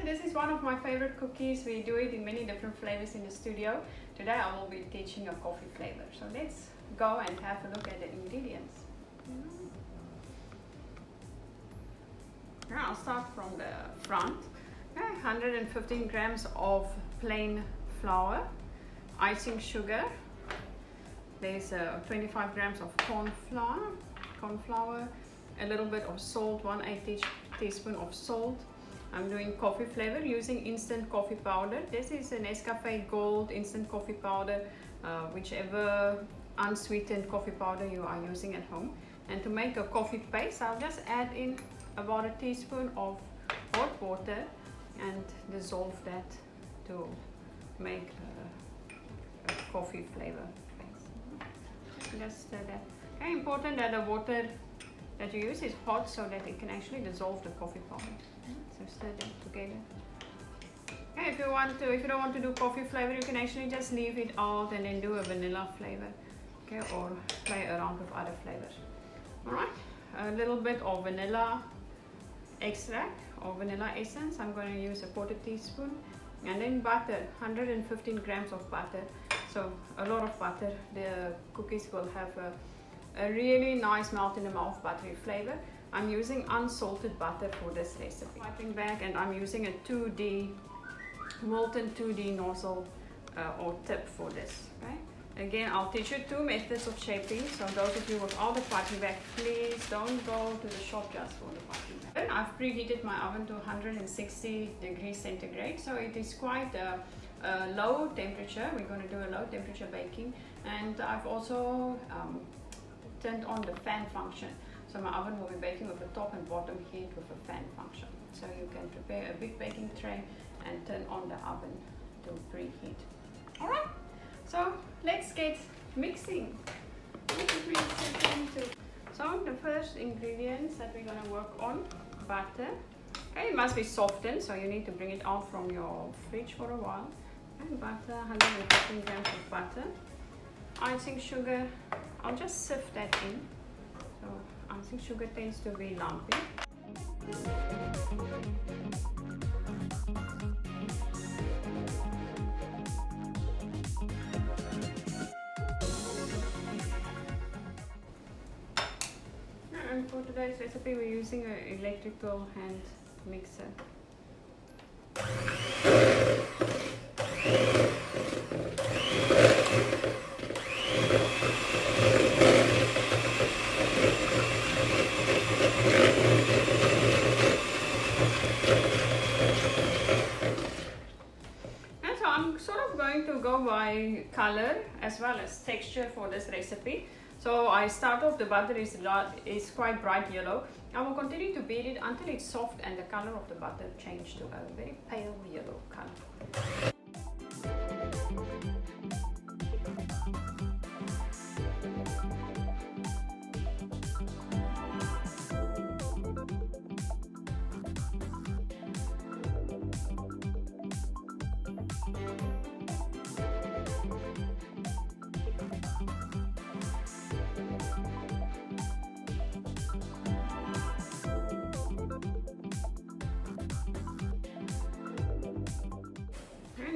This is one of my favorite cookies. We do it in many different flavors in the studio. Today I will be teaching a coffee flavor. So let's go and have a look at the ingredients. Now I'll start from the front. 115 grams of plain flour, icing sugar. There's 25 grams of corn flour, a little bit of salt, 1/8 teaspoon of salt. I'm doing coffee flavor using instant coffee powder. This is a Nescafe Gold instant coffee powder, whichever unsweetened coffee powder you are using at home. And to make a coffee paste, I'll just add in about a teaspoon of hot water and dissolve that to make a coffee flavor paste. Just stir that. Very important that the water that you use is hot so that it can actually dissolve the coffee powder. So stir them together. Okay, if you don't want to do coffee flavor, you can actually just leave it out and then do a vanilla flavor. Okay, or play around with other flavors. Alright, a little bit of vanilla extract or vanilla essence. I'm going to use a 1/4 teaspoon. And then butter, 115 grams of butter. So a lot of butter. The cookies will have a really nice melt in the mouth buttery flavor. I'm using unsalted butter for this recipe. Piping bag, and I'm using a 2D molten 2D nozzle or tip for this. Okay? Again, I'll teach you 2 methods of shaping. So those of you without the piping bag, please don't go to the shop just for the piping bag. Then I've preheated my oven to 160 degrees centigrade. So it is quite a low temperature. We're going to do a low temperature baking. And I've also turned on the fan function. So my oven will be baking with a top and bottom heat with a fan function. So you can prepare a big baking tray and turn on the oven to preheat. Alright, so let's get mixing. So the first ingredients that we're going to work on, butter. Okay, it must be softened, so you need to bring it out from your fridge for a while. And butter, 115 grams of butter. Icing sugar, I'll just sift that in. So icing sugar tends to be lumpy. And for today's recipe, we're using an electrical hand mixer. I'm sort of going to go by color as well as texture for this recipe. So I start off, the butter is quite bright yellow. I will continue to beat it until it's soft and the color of the butter changes to a very pale yellow color.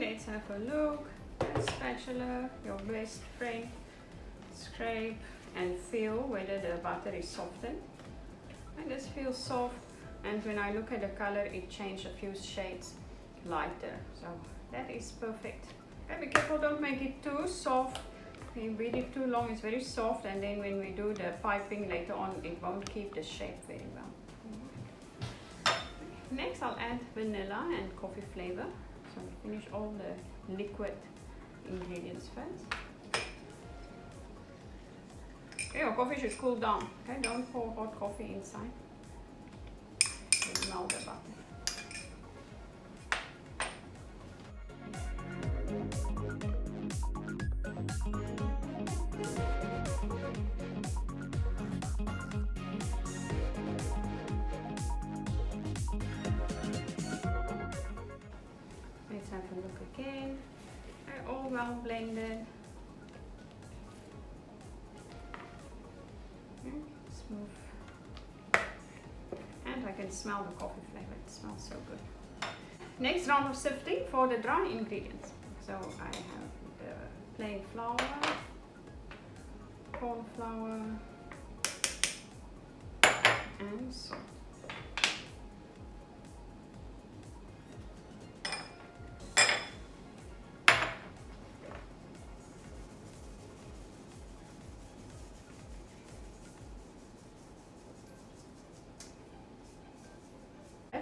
Let's have a look. A spatula, your best friend. Scrape and feel whether the butter is softened. And this feels soft, and when I look at the color, it changed a few shades lighter. So that is perfect. Okay, be careful, don't make it too soft. If you beat it too long, it's very soft, and then when we do the piping later on, it won't keep the shape very well. Next, I'll add vanilla and coffee flavor. So we finish all the liquid ingredients first. Okay, your coffee should cool down. Okay, don't pour hot coffee inside. It'll melt the butter. Let's have a look again. All well blended. Smooth. And I can smell the coffee flavor. It smells so good. Next round of sifting for the dry ingredients. So I have the plain flour, corn flour, and salt.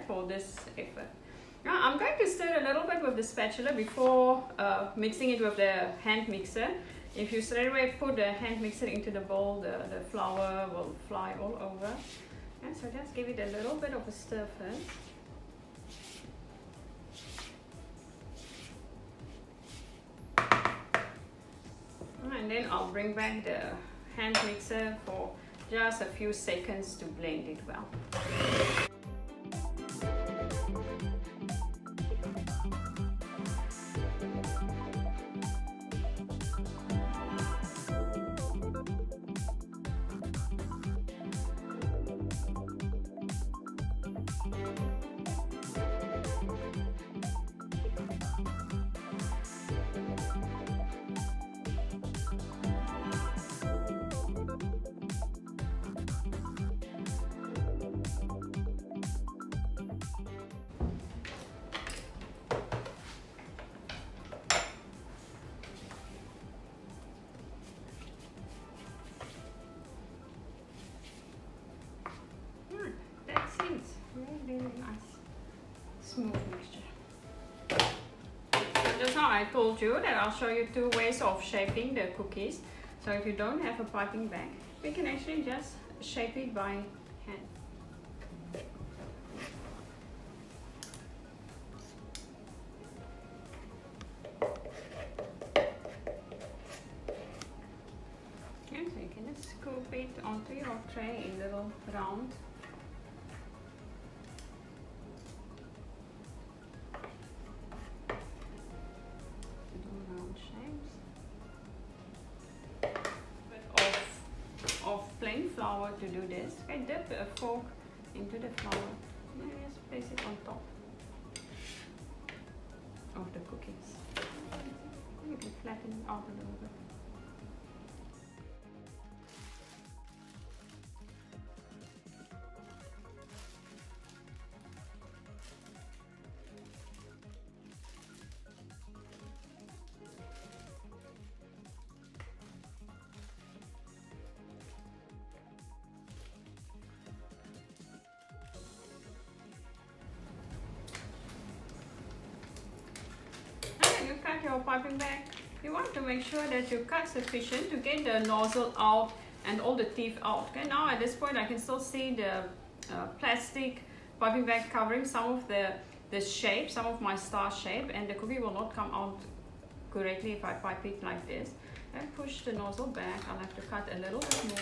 For this effort. Now I'm going to stir a little bit with the spatula before mixing it with the hand mixer. If you straight away put the hand mixer into the bowl, the flour will fly all over. And so just give it a little bit of a stir first. And then I'll bring back the hand mixer for just a few seconds to blend it well. Really nice, smooth mixture. So just now I told you that I'll show you two ways of shaping the cookies. So if you don't have a piping bag, we can actually just shape it by hand. Okay, so you can just scoop it onto your tray in little round. Plain flour to do this. I dip a fork into the flour and just place it on top of the cookies. You can flatten it out a little bit. You cut your piping bag, you want to make sure that you cut sufficient to get the nozzle out and all the teeth out. Okay, now at this point I can still see the plastic piping bag covering some of the shape, some of my star shape, and the cookie will not come out correctly if I pipe it like this. And push the nozzle back. I'll have to cut a little bit more.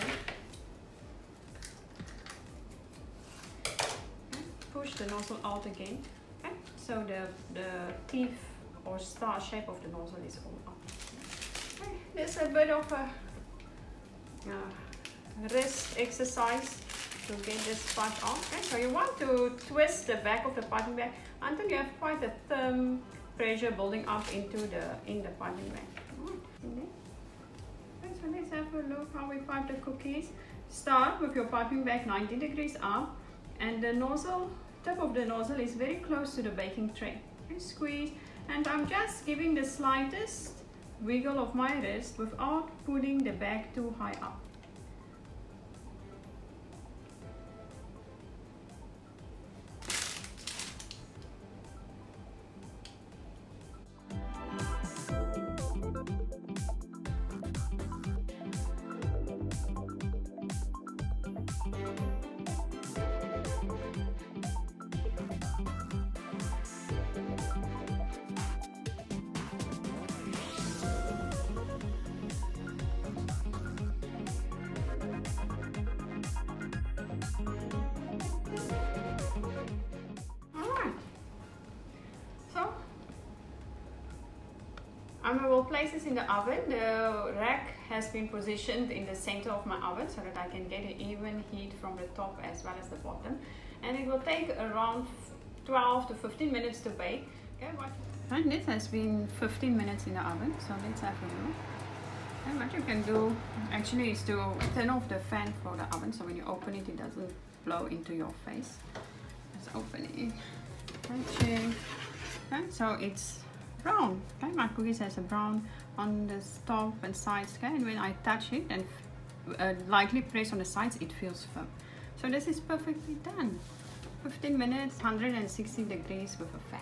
And push the nozzle out again. Okay, so the teeth or star shape of the nozzle is all up. Okay, there's a bit of a wrist exercise to get this part off. Okay, so you want to twist the back of the piping bag until you have quite a firm pressure building up into the piping bag. Okay, so let's have a look how we pipe the cookies. Start with your piping bag 90 degrees up, and the nozzle, tip of the nozzle is very close to the baking tray. Okay, squeeze. And I'm just giving the slightest wiggle of my wrist without putting the bag too high up. I will place this in the oven. The rack has been positioned in the center of my oven so that I can get an even heat from the top as well as the bottom. And it will take around 12 to 15 minutes to bake. Okay, and this has been 15 minutes in the oven, so let's have a look. And what you can do actually is to turn off the fan for the oven, so when you open it, it doesn't blow into your face. Let's open it. Okay, so it's brown. Okay, my cookies has a brown on the top and sides. Okay, and when I touch it and lightly press on the sides, it feels firm. So this is perfectly done. 15 minutes, 160 degrees with a fan.